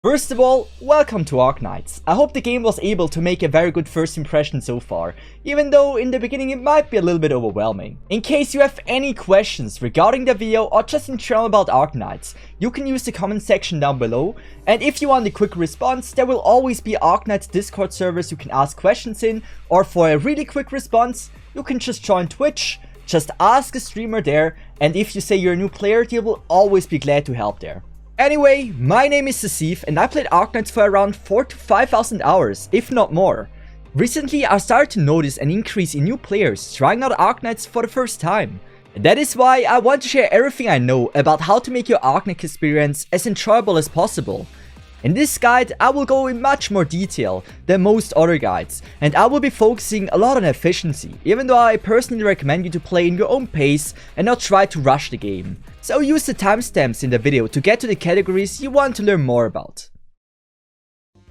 First of all, welcome to Arknights. I hope the game was able to make a very good first impression so far, even though in the beginning it might be a little bit overwhelming. In case you have any questions regarding the video or just in general about Arknights, you can use the comment section down below, and if you want a quick response, there will always be Arknights Discord servers you can ask questions in, or for a really quick response, you can just join Twitch, just ask a streamer there, and if you say you're a new player, they will always be glad to help there. Anyway, my name is Cesith and I played Arknights for around 4,000 to 5,000 hours, if not more. Recently I started to notice an increase in new players trying out Arknights for the first time. And that is why I want to share everything I know about how to make your Arknights experience as enjoyable as possible. In this guide, I will go in much more detail than most other guides, and I will be focusing a lot on efficiency, even though I personally recommend you to play in your own pace and not try to rush the game. So use the timestamps in the video to get to the categories you want to learn more about.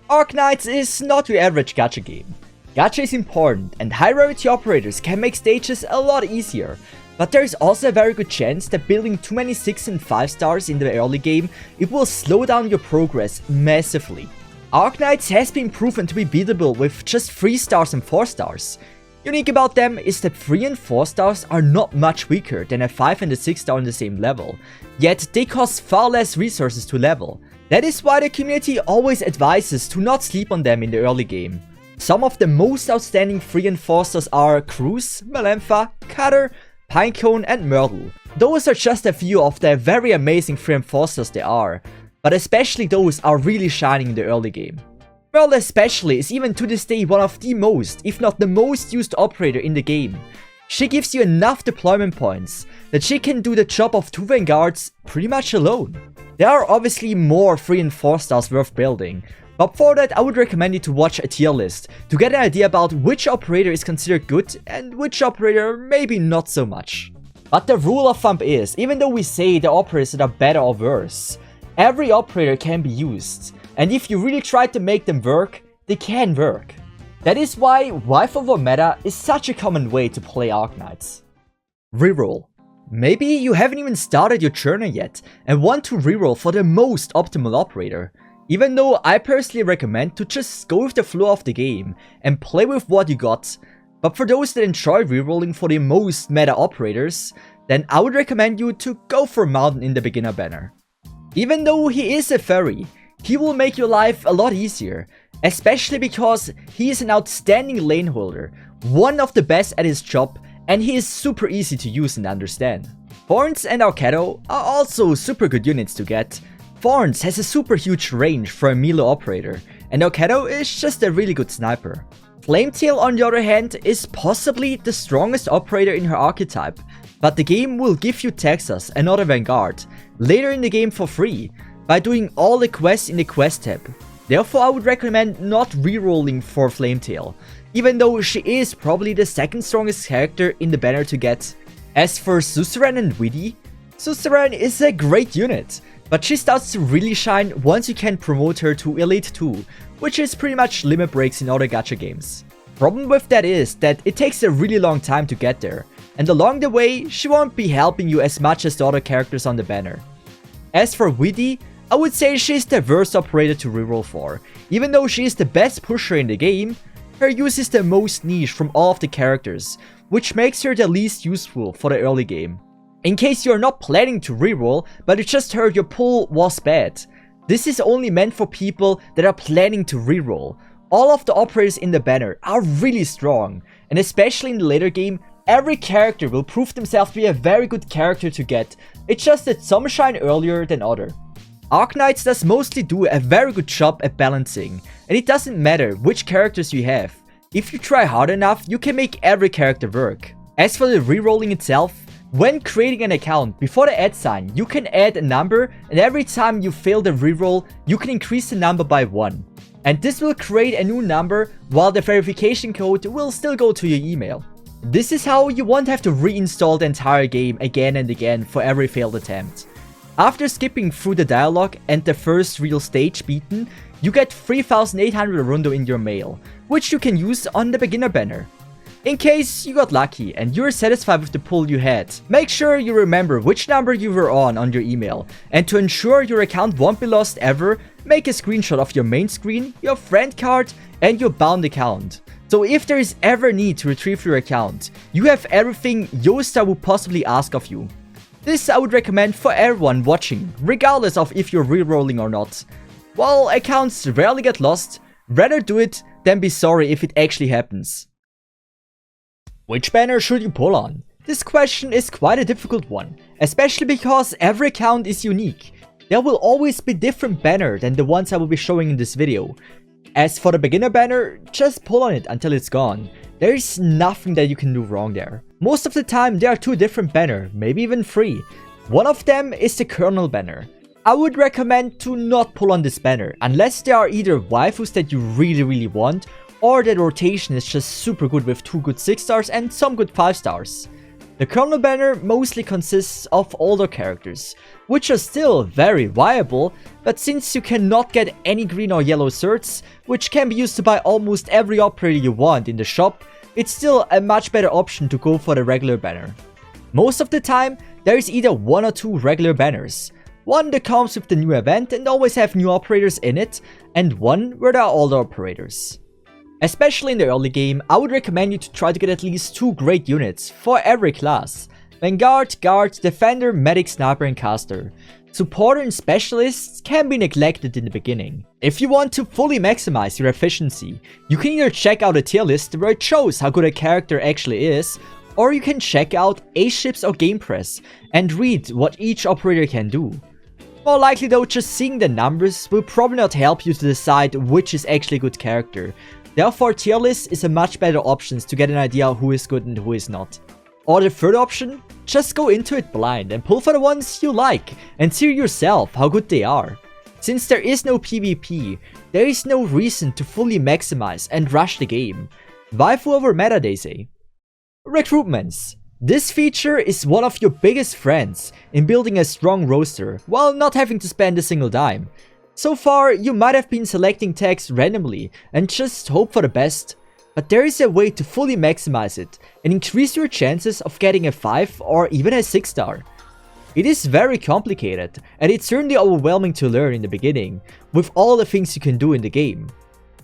Arknights is not your average gacha game. Gacha is important, and high rarity operators can make stages a lot easier. But there is also a very good chance that building too many 6 and 5 stars in the early game, it will slow down your progress massively. Arknights has been proven to be beatable with just 3 stars and 4 stars. Unique about them is that 3 and 4 stars are not much weaker than a 5 and a 6 star on the same level, yet they cost far less resources to level. That is why the community always advises to not sleep on them in the early game. Some of the most outstanding 3 and 4 stars are Cruz, Melempha, Cutter, Pinecone and Myrtle. Those are just a few of the very amazing 3 and 4 stars there are, but especially those are really shining in the early game. Myrtle especially is even to this day one of the most, if not the most used operator in the game. She gives you enough deployment points that she can do the job of 2 vanguards pretty much alone. There are obviously more 3 and 4 stars worth building, but for that I would recommend you to watch a tier list to get an idea about which operator is considered good and which operator maybe not so much. But the rule of thumb is, even though we say the operators that are better or worse, every operator can be used, and if you really try to make them work, they can work. That is why wife over meta is such a common way to play Arknights. Reroll. Maybe you haven't even started your journey yet and want to reroll for the most optimal operator. Even though I personally recommend to just go with the flow of the game and play with what you got, but for those that enjoy rerolling for the most meta operators, then I would recommend you to go for Mountain in the beginner banner. Even though he is a fairy, he will make your life a lot easier, especially because he is an outstanding lane holder, one of the best at his job, and he is super easy to use and understand. Thorns and Arcado are also super good units to get. Thorns has a super huge range for a melee operator, and Arcado is just a really good sniper. Flametail on the other hand is possibly the strongest operator in her archetype, but the game will give you Texas, another vanguard, later in the game for free, by doing all the quests in the quest tab. Therefore I would recommend not rerolling for Flametail, even though she is probably the second strongest character in the banner to get. As for Suzerain and Widdy, Suzerain is a great unit, but she starts to really shine once you can promote her to Elite 2, which is pretty much limit breaks in other gacha games. Problem with that is that it takes a really long time to get there, and along the way she won't be helping you as much as the other characters on the banner. As for Widdy, I would say she's the worst operator to reroll for. Even though she is the best pusher in the game, her use is the most niche from all of the characters, which makes her the least useful for the early game. In case you are not planning to reroll, but you just heard your pull was bad, this is only meant for people that are planning to reroll. All of the operators in the banner are really strong, and especially in the later game, every character will prove themselves to be a very good character to get. It's just that some shine earlier than others. Arknights does mostly do a very good job at balancing, and it doesn't matter which characters you have. If you try hard enough, you can make every character work. As for the rerolling itself, when creating an account, before the @ sign, you can add a number, and every time you fail the reroll, you can increase the number by 1. And this will create a new number, while the verification code will still go to your email. This is how you won't have to reinstall the entire game again and again for every failed attempt. After skipping through the dialogue and the first real stage beaten, you get 3800 Arundo in your mail, which you can use on the beginner banner. In case you got lucky and you're satisfied with the pull you had, make sure you remember which number you were on your email, and to ensure your account won't be lost ever, make a screenshot of your main screen, your friend card, and your bound account. So if there is ever need to retrieve your account, you have everything Yoastar would possibly ask of you. This I would recommend for everyone watching, regardless of if you're rerolling or not. While accounts rarely get lost, rather do it than be sorry if it actually happens. Which banner should you pull on? This question is quite a difficult one, especially because every account is unique. There will always be different banner than the ones I will be showing in this video. As for the beginner banner, just pull on it until it's gone. There is nothing that you can do wrong there. Most of the time there are 2 different banner, maybe even 3. One of them is the Colonel banner. I would recommend to not pull on this banner unless there are either waifus that you really want, or that rotation is just super good with 2 good 6 stars and some good 5 stars. The Colonel banner mostly consists of older characters, which are still very viable, but since you cannot get any green or yellow certs, which can be used to buy almost every operator you want in the shop, it's still a much better option to go for the regular banner. Most of the time, there is either 1 or 2 regular banners. One that comes with the new event and always have new operators in it, and one where there are older operators. Especially in the early game, I would recommend you to try to get at least 2 great units for every class. Vanguard, Guard, Defender, Medic, Sniper and Caster. Supporter and Specialists can be neglected in the beginning. If you want to fully maximize your efficiency, you can either check out a tier list where it shows how good a character actually is, or you can check out Aceships or Gamepress and read what each operator can do. More likely though, just seeing the numbers will probably not help you to decide which is actually a good character. Therefore, tier list is a much better option to get an idea who is good and who is not. Or the third option, just go into it blind and pull for the ones you like and see yourself how good they are. Since there is no PvP, there is no reason to fully maximize and rush the game. Waifu over meta, they say. Recruitments. This feature is one of your biggest friends in building a strong roster while not having to spend a single dime. So far, you might have been selecting tags randomly and just hope for the best, but there is a way to fully maximize it and increase your chances of getting a 5 or even a 6 star. It is very complicated and it's certainly overwhelming to learn in the beginning, with all the things you can do in the game.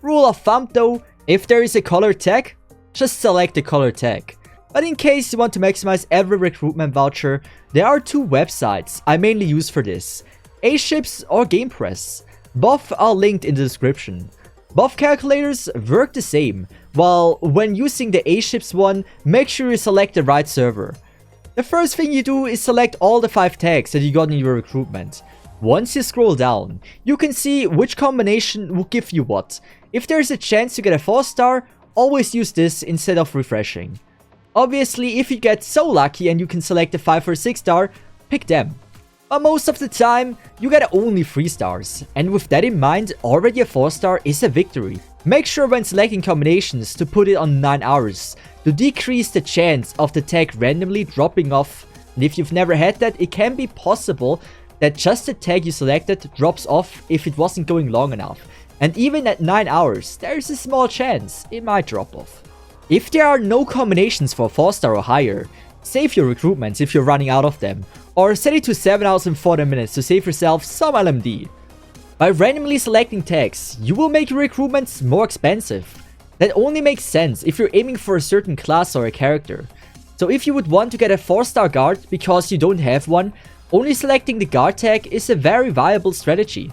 Rule of thumb though, if there is a color tag, just select the color tag. But in case you want to maximize every recruitment voucher, there are 2 websites I mainly use for this. Aceships or Gamepress. Both are linked in the description. Both calculators work the same, while when using the Aceships one, make sure you select the right server. The first thing you do is select all the 5 tags that you got in your recruitment. Once you scroll down, you can see which combination will give you what. If there's a chance to get a 4 star, always use this instead of refreshing. Obviously, if you get so lucky and you can select a 5 or 6 star, pick them. But most of the time, you get only 3 stars, and with that in mind, already a 4 star is a victory. Make sure when selecting combinations to put it on 9 hours, to decrease the chance of the tag randomly dropping off. And if you've never had that, it can be possible that just the tag you selected drops off if it wasn't going long enough. And even at 9 hours, there is a small chance it might drop off. If there are no combinations for 4 star or higher, save your recruitments if you're running out of them, or set it to 7 hours and 40 minutes to save yourself some LMD. By randomly selecting tags, you will make your recruitments more expensive. That only makes sense if you're aiming for a certain class or a character. So if you would want to get a 4 star guard because you don't have one, only selecting the guard tag is a very viable strategy.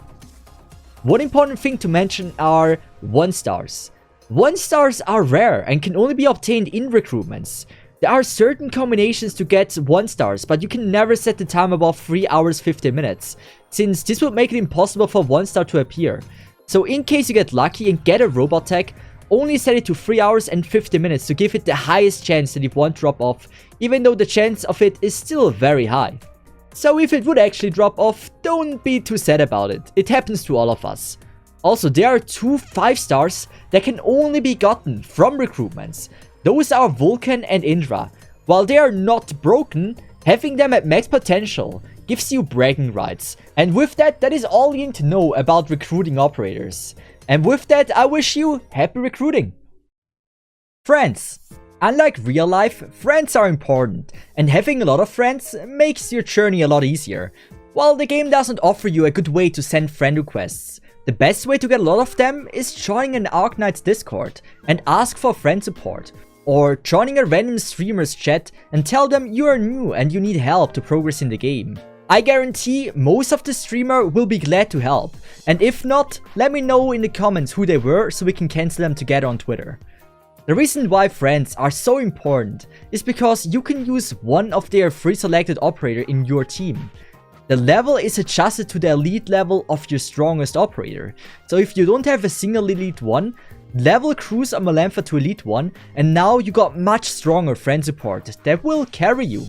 One important thing to mention are 1 stars. 1 stars are rare and can only be obtained in recruitments. There are certain combinations to get 1 stars, but you can never set the time above 3 hours 15 minutes, since this would make it impossible for 1 star to appear. So in case you get lucky and get a robot tag, only set it to 3 hours and 50 minutes to give it the highest chance that it won't drop off, even though the chance of it is still very high. So if it would actually drop off, don't be too sad about it. It happens to all of us. Also, there are 2 5 stars that can only be gotten from recruitments. Those are Vulcan and Indra. While they are not broken, having them at max potential gives you bragging rights. And with that, that is all you need to know about recruiting operators. And with that, I wish you happy recruiting. Friends. Unlike real life, friends are important, and having a lot of friends makes your journey a lot easier. While the game doesn't offer you a good way to send friend requests, The best way to get a lot of them is joining an Arknights Discord and ask for friend support, or joining a random streamer's chat and tell them you are new and you need help to progress in the game. I guarantee most of the streamer will be glad to help, and if not, let me know in the comments who they were so we can cancel them together on Twitter. The reason why friends are so important is because you can use one of their free selected operator in your team. The level is adjusted to the elite level of your strongest operator, so if you don't have a single elite 1, level Cruz or Malantha to elite 1, and now you got much stronger friend support that will carry you.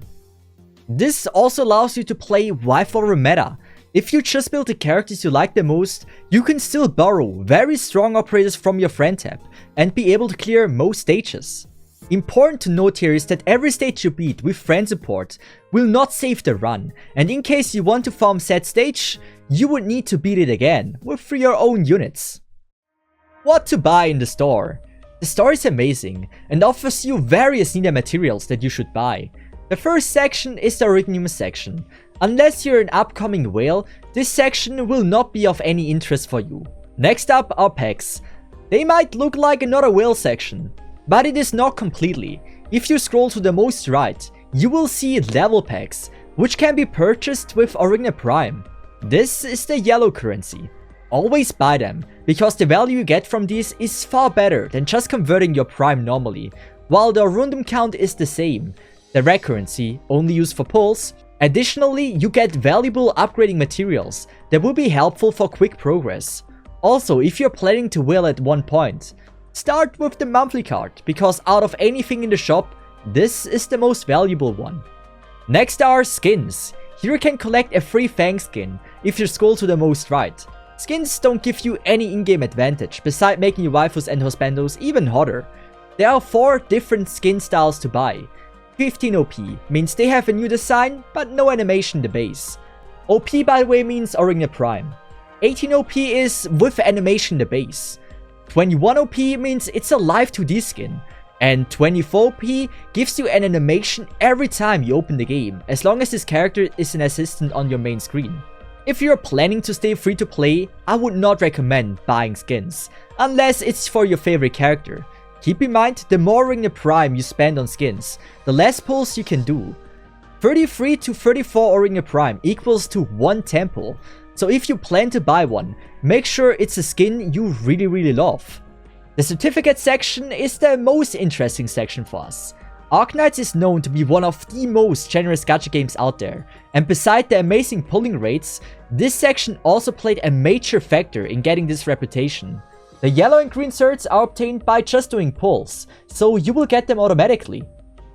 This also allows you to play wife over meta. If you just build the characters you like the most, you can still borrow very strong operators from your friend tab and be able to clear most stages. Important to note here is that every stage you beat with friend support will not save the run, and in case you want to farm said stage, you would need to beat it again with your own units. What to buy in the store? The store is amazing and offers you various needed materials that you should buy. The first section is the Recruitment section. Unless you're an upcoming whale, this section will not be of any interest for you. Next up are packs. They might look like another whale section, but it is not completely. If you scroll to the most right, you will see level packs, which can be purchased with Arknights Prime. This is the yellow currency. Always buy them, because the value you get from these is far better than just converting your Prime normally, while the random count is the same. The red currency, only used for pulls. Additionally, you get valuable upgrading materials that will be helpful for quick progress. Also, if you're planning to whale at one point, start with the monthly card, because out of anything in the shop, this is the most valuable one. Next are skins. Here you can collect a free Fang skin if you scroll to the most right. Skins don't give you any in-game advantage, besides making your waifus and husbandos even hotter. There are 4 different skin styles to buy. 15 OP means they have a new design, but no animation in the base. OP by the way means Arknights Prime. 18 OP is with animation in the base. 21 OP means it's a live 2D skin. And 24 OP gives you an animation every time you open the game, as long as this character is an assistant on your main screen. If you're planning to stay free to play, I would not recommend buying skins, unless it's for your favorite character. Keep in mind, the more Arknights Prime you spend on skins, the less pulls you can do. 33 to 34 Arknights Prime equals to 1 temple, so if you plan to buy one, make sure it's a skin you really love. The certificate section is the most interesting section for us. Arknights is known to be one of the most generous gacha games out there, and beside the amazing pulling rates, this section also played a major factor in getting this reputation. The yellow and green certs are obtained by just doing pulls, so you will get them automatically.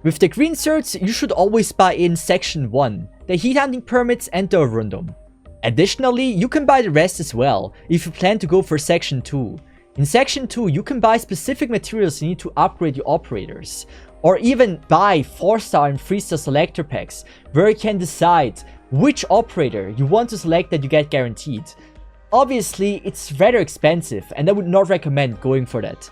With the green certs, you should always buy in section 1, the heat hunting permits and the rundum. Additionally, you can buy the rest as well, if you plan to go for section 2. In section 2, you can buy specific materials you need to upgrade your operators, or even buy 4-star and 3-star selector packs, where you can decide which operator you want to select that you get guaranteed. Obviously, it's rather expensive and I would not recommend going for that.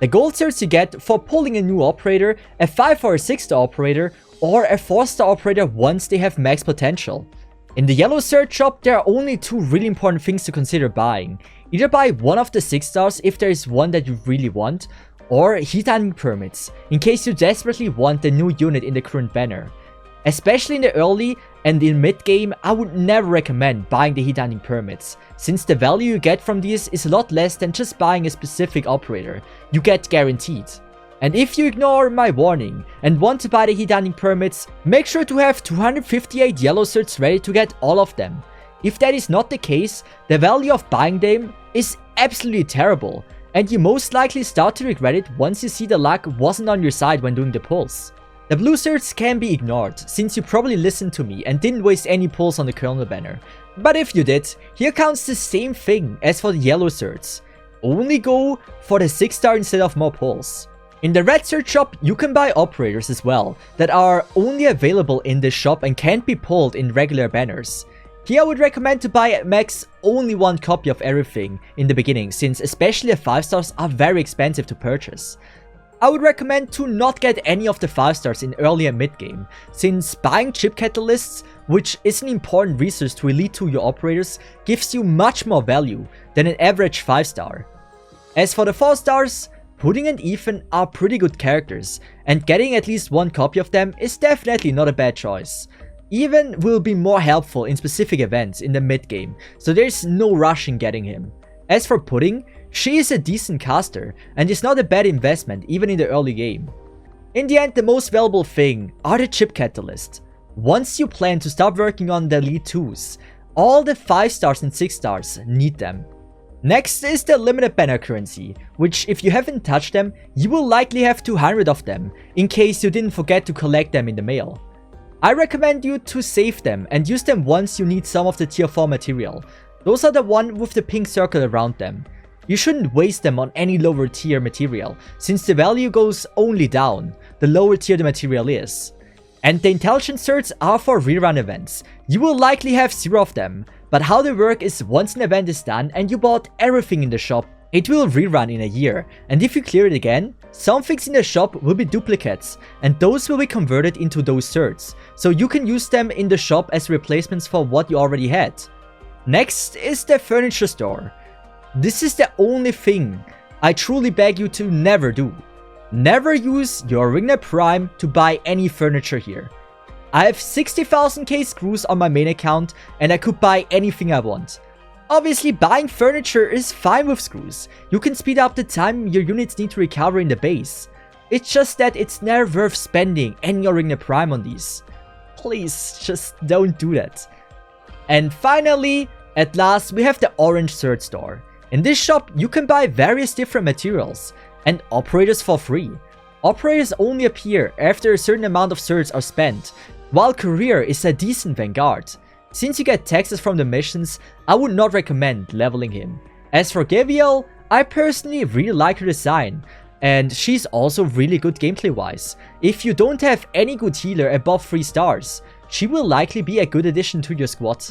The gold certs you get for pulling a new operator, a 5 or a 6-star operator, or a 4-star operator once they have max potential. In the yellow cert shop, there are only 2 really important things to consider buying. Either buy one of the 6 stars if there is one that you really want, or heat hunting permits, in case you desperately want the new unit in the current banner. Especially in the early and in mid game, I would never recommend buying the heat hunting permits, since the value you get from these is a lot less than just buying a specific operator you get guaranteed. And if you ignore my warning and want to buy the heat hunting permits, make sure to have 258 yellow certs ready to get all of them. If that is not the case, the value of buying them is absolutely terrible, and you most likely start to regret it once you see the luck wasn't on your side when doing the pulls. The blue certs can be ignored, since you probably listened to me and didn't waste any pulls on the kernel banner. But if you did, here counts the same thing as for the yellow certs. Only go for the 6-star instead of more pulls. In the red cert shop, you can buy operators as well, that are only available in this shop and can't be pulled in regular banners. Here I would recommend to buy at max only 1 copy of everything in the beginning, since especially the 5 stars are very expensive to purchase. I would recommend to not get any of the 5 stars in early and mid game, since buying chip catalysts, which is an important resource to elite to your operators, gives you much more value than an average 5 star. As for the 4 stars, Pudding and Ethan are pretty good characters, and getting at least one copy of them is definitely not a bad choice. Ethan will be more helpful in specific events in the mid game, so there's no rush in getting him. As for Pudding, she is a decent caster and is not a bad investment even in the early game. In the end, the most valuable thing are the chip catalysts. Once you plan to start working on the elite 2s, all the 5 stars and 6 stars need them. Next is the limited banner currency, which if you haven't touched them, you will likely have 200 of them, in case you didn't forget to collect them in the mail. I recommend you to save them and use them once you need some of the tier 4 material. Those are the one with the pink circle around them. You shouldn't waste them on any lower tier material, since the value goes only down, the lower tier the material is. And the intelligence certs are for rerun events. You will likely have 0 of them, but how they work is once an event is done and you bought everything in the shop, it will rerun in a year, and if you clear it again, some things in the shop will be duplicates, and those will be converted into those certs, so you can use them in the shop as replacements for what you already had. Next is the furniture store. This is the only thing I truly beg you to never do. Never use your Ringnet Prime to buy any furniture here. I have 60,000k screws on my main account and I could buy anything I want. Obviously, buying furniture is fine with screws. You can speed up the time your units need to recover in the base. It's just that it's never worth spending any Ringnet Prime on these. Please, just don't do that. And finally, at last, we have the Orange Cert Store. In this shop, you can buy various different materials and operators for free. Operators only appear after a certain amount of certs are spent, while Career is a decent vanguard. Since you get taxes from the missions, I would not recommend leveling him. As for Gaviel, I personally really like her design, and she's also really good gameplay wise. If you don't have any good healer above 3 stars, she will likely be a good addition to your squad.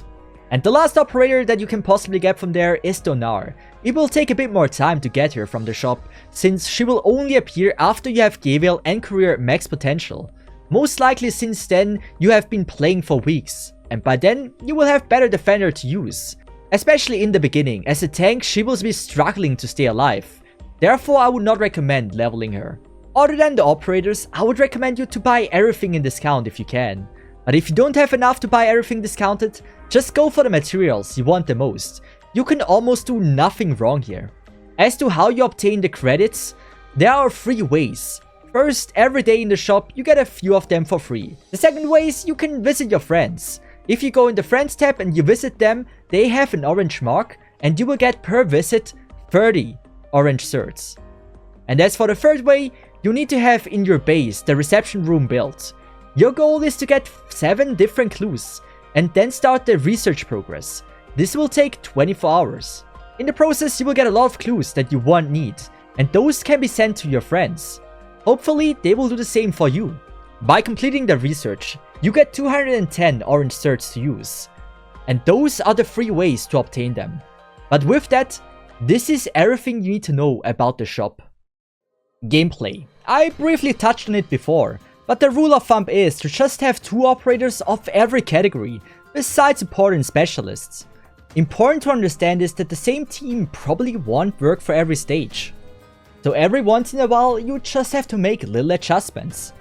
And the last operator that you can possibly get from there is Donar. It will take a bit more time to get her from the shop, since she will only appear after you have Gaviel and Career max potential. Most likely since then you have been playing for weeks, and by then you will have better defender to use. Especially in the beginning, as a tank she will be struggling to stay alive. Therefore I would not recommend leveling her. Other than the operators, I would recommend you to buy everything in discount if you can. But if you don't have enough to buy everything discounted, just go for the materials you want the most. You can almost do nothing wrong here. As to how you obtain the credits, there are 3 ways. First, every day in the shop you get a few of them for free. The second way is you can visit your friends. If you go in the friends tab and you visit them, they have an orange mark and you will get per visit 30 orange certs. And as for the third way, you need to have in your base the reception room built. Your goal is to get 7 different clues and then start the research progress. This will take 24 hours. In the process, you will get a lot of clues that you won't need, and those can be sent to your friends. Hopefully, they will do the same for you. By completing the research, you get 210 orange certs to use. And those are the 3 ways to obtain them. But with that, this is everything you need to know about the shop. Gameplay. I briefly touched on it before, but the rule of thumb is to just have 2 operators of every category, besides support and specialists. Important to understand is that the same team probably won't work for every stage. So every once in a while, you just have to make little adjustments.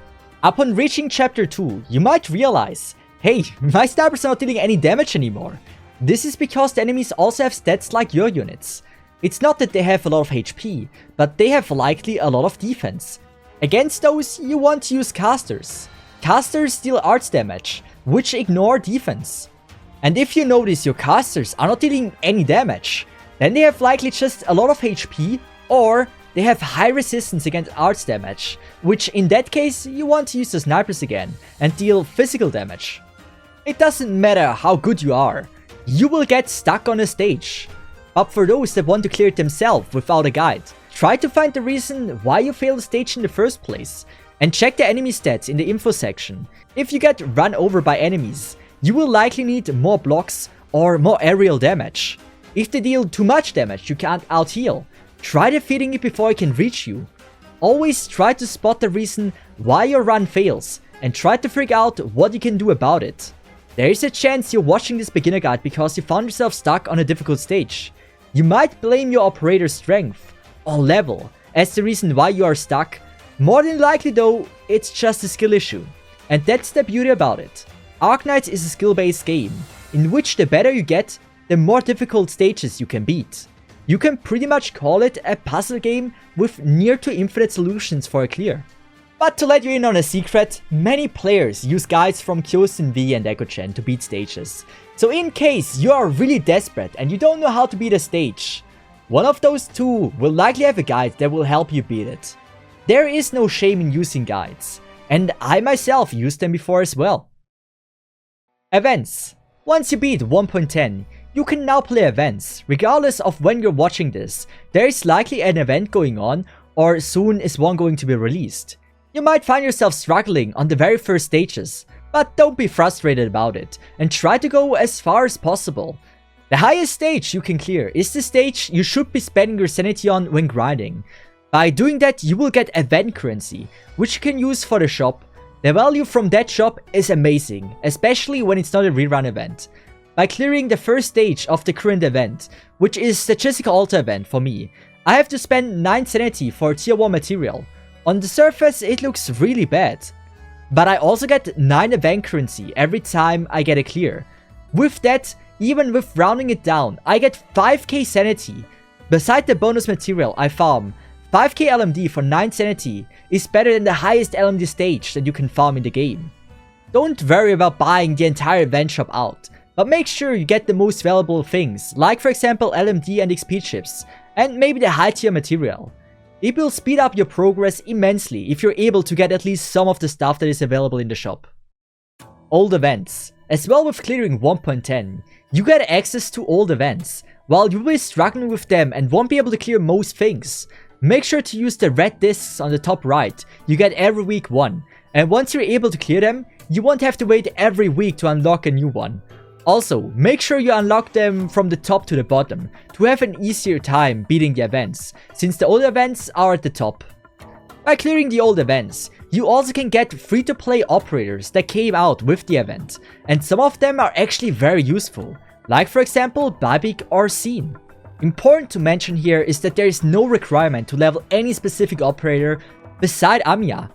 Upon reaching chapter 2, you might realize, hey, my snipers are not dealing any damage anymore. This is because the enemies also have stats like your units. It's not that they have a lot of HP, but they have likely a lot of defense. Against those, you want to use casters. Casters deal arts damage, which ignore defense. And if you notice your casters are not dealing any damage, then they have likely just a lot of HP, or they have high resistance against arts damage, which in that case you want to use the snipers again and deal physical damage. It doesn't matter how good you are, you will get stuck on a stage. But for those that want to clear it themselves without a guide, try to find the reason why you failed the stage in the first place, and check the enemy stats in the info section. If you get run over by enemies, you will likely need more blocks or more aerial damage. If they deal too much damage you can't out-heal, try defeating it before it can reach you. always try to spot the reason why your run fails and try to figure out what you can do about it. There is a chance you're watching this beginner guide because you found yourself stuck on a difficult stage. You might blame your operator's strength or level as the reason why you are stuck. More than likely though, it's just a skill issue. And that's the beauty about it. Arknights is a skill-based game, in which the better you get, the more difficult stages you can beat. You can pretty much call it a puzzle game with near to infinite solutions for a clear. But to let you in on a secret, many players use guides from KyoSunV and EchoChan to beat stages. So in case you are really desperate and you don't know how to beat a stage, one of those two will likely have a guide that will help you beat it. There is no shame in using guides, and I myself used them before as well. Events. Once you beat 1.10, you can now play events. Regardless of when you're watching this, there is likely an event going on, or soon is one going to be released. You might find yourself struggling on the very first stages, but don't be frustrated about it, and try to go as far as possible. The highest stage you can clear is the stage you should be spending your sanity on when grinding. By doing that, you will get event currency, which you can use for the shop. The value from that shop is amazing, especially when it's not a rerun event. By clearing the first stage of the current event, which is Statistical Altar event for me, I have to spend 9 sanity for tier 1 material. On the surface, it looks really bad. But I also get 9 event currency every time I get a clear. With that, even with rounding it down, I get 5k sanity. Beside the bonus material I farm, 5k LMD for 9 sanity is better than the highest LMD stage that you can farm in the game. Don't worry about buying the entire event shop out, but make sure you get the most valuable things, like for example LMD and XP chips, and maybe the high tier material. It will speed up your progress immensely if you're able to get at least some of the stuff that is available in the shop. Old events. As well with clearing 1.10, you get access to old events. While you will be struggling with them and won't be able to clear most things, make sure to use the red discs on the top right you get every week 1. And once you're able to clear them, you won't have to wait every week to unlock a new one. Also, make sure you unlock them from the top to the bottom to have an easier time beating the events, since the old events are at the top. By clearing the old events, you also can get free-to-play operators that came out with the event, and some of them are actually very useful, like for example Babik or Scene. Important to mention here is that there is no requirement to level any specific operator beside Amiya.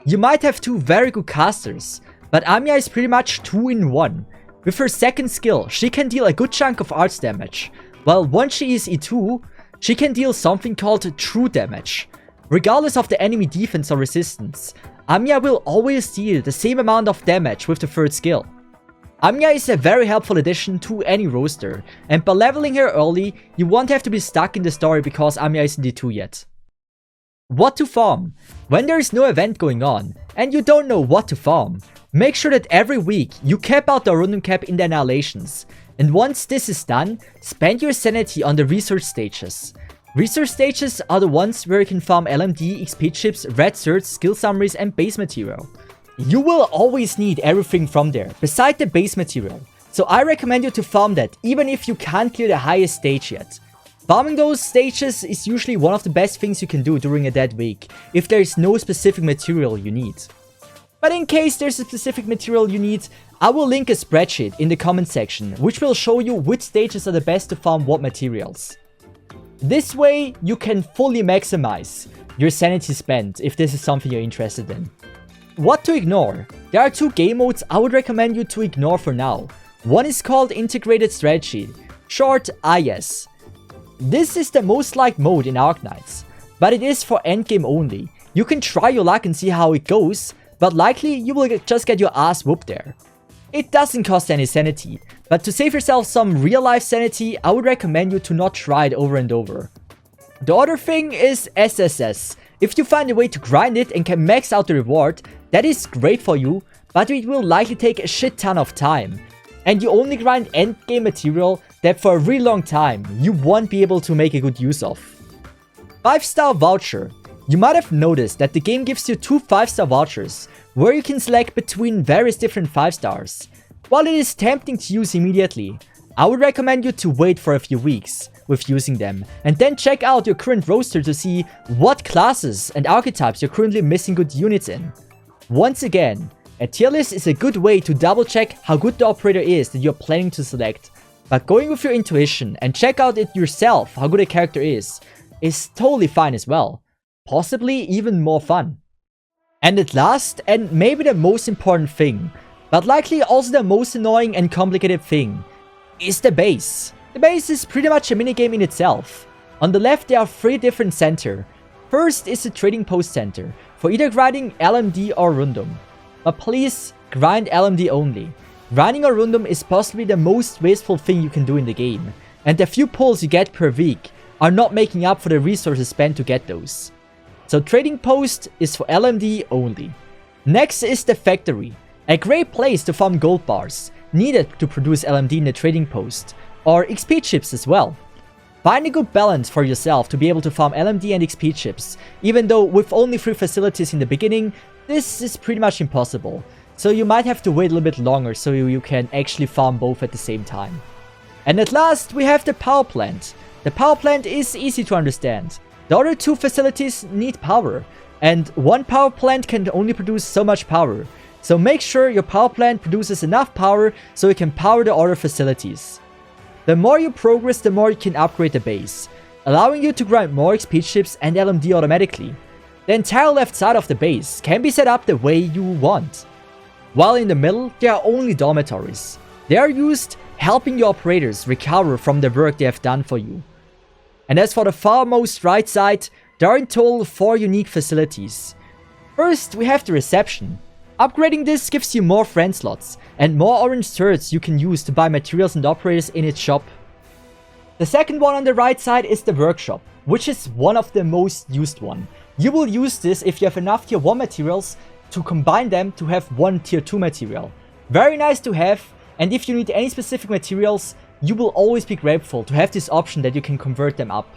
You might have 2 very good casters, but Amiya is pretty much 2 in 1. With her second skill, she can deal a good chunk of arts damage, while once she is E2, she can deal something called true damage. Regardless of the enemy defense or resistance, Amiya will always deal the same amount of damage with the third skill. Amiya is a very helpful addition to any roster, and by leveling her early, you won't have to be stuck in the story because Amiya isn't E2 yet. What to farm? When there is no event going on, and you don't know what to farm, make sure that every week you cap out the random cap in the annihilations, and once this is done, spend your sanity on the research stages. Research stages are the ones where you can farm LMD, XP chips, red certs, skill summaries and base material. You will always need everything from there, beside the base material, so I recommend you to farm that even if you can't clear the highest stage yet. Farming those stages is usually one of the best things you can do during a dead week, if there is no specific material you need. But in case there's a specific material you need, I will link a spreadsheet in the comment section, which will show you which stages are the best to farm what materials. This way, you can fully maximize your sanity spent if this is something you're interested in. What to ignore? There are 2 game modes I would recommend you to ignore for now. One is called Integrated Strategy, short IS. This is the most liked mode in Arknights, but it is for endgame only. You can try your luck and see how it goes, but likely you will just get your ass whooped there. It doesn't cost any sanity, but to save yourself some real life sanity, I would recommend you to not try it over and over. The other thing is SSS. If you find a way to grind it and can max out the reward, that is great for you, but it will likely take a shit ton of time. And you only grind endgame material that for a really long time you won't be able to make a good use of. 5-star voucher. You might have noticed that the game gives you 2 5-star vouchers, where you can select between various different 5 stars. While it is tempting to use immediately, I would recommend you to wait for a few weeks. with using them. And then check out your current roster to see what classes and archetypes you're currently missing good units in. Once again, a tier list is a good way to double check how good the operator is that you're planning to select. But going with your intuition and check out it yourself how good a character is totally fine as well. Possibly even more fun. And at last, and maybe the most important thing, but likely also the most annoying and complicated thing, is the base. The base is pretty much a minigame in itself. On the left there are 3 different center. First is the trading post center, for either grinding LMD or Rundum. But please, grind LMD only. Grinding or Rundum is possibly the most wasteful thing you can do in the game, and the few pulls you get per week are not making up for the resources spent to get those. So trading post is for LMD only. Next is the factory, a great place to farm gold bars, needed to produce LMD in the trading post, or XP chips as well. Find a good balance for yourself to be able to farm LMD and XP chips, even though with only 3 facilities in the beginning, this is pretty much impossible. So you might have to wait a little bit longer so you can actually farm both at the same time. And at last we have the power plant. The power plant is easy to understand. The other 2 facilities need power, and one power plant can only produce so much power. So make sure your power plant produces enough power so you can power the other facilities. The more you progress, the more you can upgrade the base, allowing you to grind more XP chips and LMD automatically. The entire left side of the base can be set up the way you want. While in the middle, there are only dormitories. They are used helping your operators recover from the work they have done for you. And as for the farmost right side, there are in total 4 unique facilities. First, we have the reception. Upgrading this gives you more friend slots and more orange turrets you can use to buy materials and operators in its shop. The second one on the right side is the workshop, which is one of the most used one. You will use this if you have enough tier 1 materials to combine them to have one tier 2 material. Very nice to have, and if you need any specific materials, you will always be grateful to have this option that you can convert them up.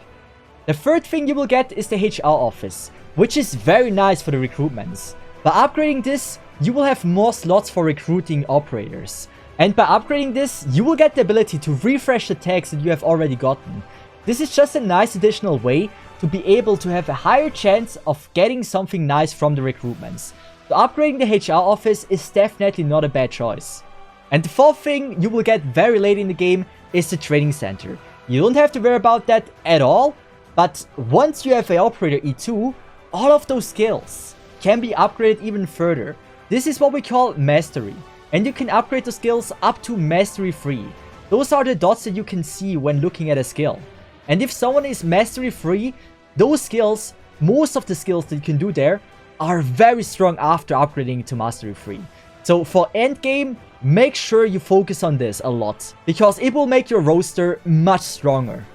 The third thing you will get is the HR office, which is very nice for the recruitments. By upgrading this, you will have more slots for recruiting operators. And by upgrading this, you will get the ability to refresh the tags that you have already gotten. This is just a nice additional way to be able to have a higher chance of getting something nice from the recruitments. So upgrading the HR office is definitely not a bad choice. And the fourth thing you will get very late in the game is the training center. You don't have to worry about that at all, but once you have an operator E2, all of those skills can be upgraded even further. This is what we call mastery, and you can upgrade the skills up to mastery 3. Those are the dots that you can see when looking at a skill. And if someone is mastery 3, those skills, most of the skills that you can do there, are very strong after upgrading to mastery 3. So for endgame, make sure you focus on this a lot, because it will make your roster much stronger.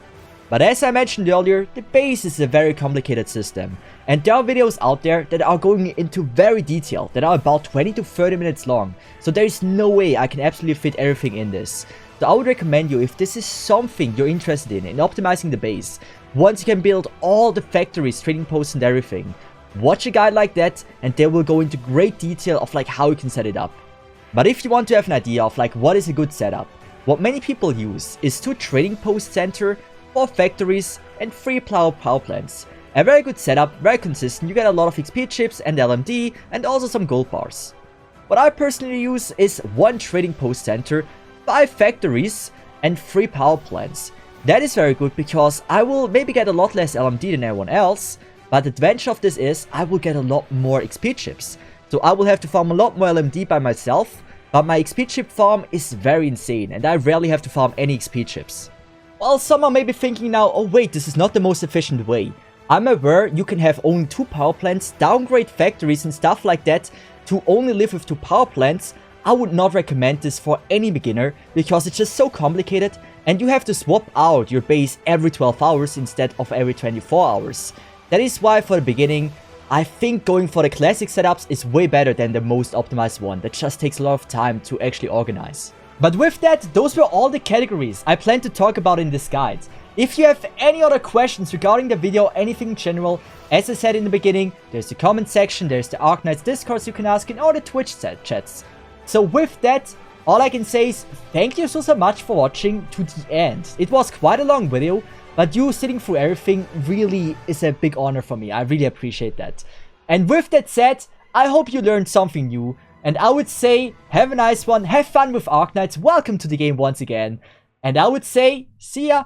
But as I mentioned earlier, the base is a very complicated system, and there are videos out there that are going into very detail, that are about 20 to 30 minutes long, so there is no way I can absolutely fit everything in this. So I would recommend you, if this is something you're interested in optimizing the base, once you can build all the factories, trading posts and everything, watch a guide like that and they will go into great detail of like how you can set it up. But if you want to have an idea of like what is a good setup, what many people use is 2 trading post center, 4 factories and 3 power plants. A very good setup, very consistent, you get a lot of XP chips and LMD and also some gold bars. What I personally use is 1 trading post center, 5 factories and 3 power plants. That is very good because I will maybe get a lot less LMD than everyone else, but the advantage of this is I will get a lot more XP chips. So I will have to farm a lot more LMD by myself, but my XP chip farm is very insane and I rarely have to farm any XP chips. While some are maybe thinking now, oh wait, this is not the most efficient way. I'm aware you can have only 2 power plants, downgrade factories and stuff like that to only live with 2 power plants. I would not recommend this for any beginner because it's just so complicated and you have to swap out your base every 12 hours instead of every 24 hours. That is why for the beginning, I think going for the classic setups is way better than the most optimized one that just takes a lot of time to actually organize. But with that, those were all the categories I plan to talk about in this guide. If you have any other questions regarding the video, anything in general, as I said in the beginning, there's the comment section, there's the Arknights Discord you can ask in, or the Twitch chats. So with that, all I can say is thank you so much for watching to the end. It was quite a long video, but you sitting through everything really is a big honor for me. I really appreciate that. And with that said, I hope you learned something new, and I would say, have a nice one, have fun with Arknights, welcome to the game once again, and I would say, see ya!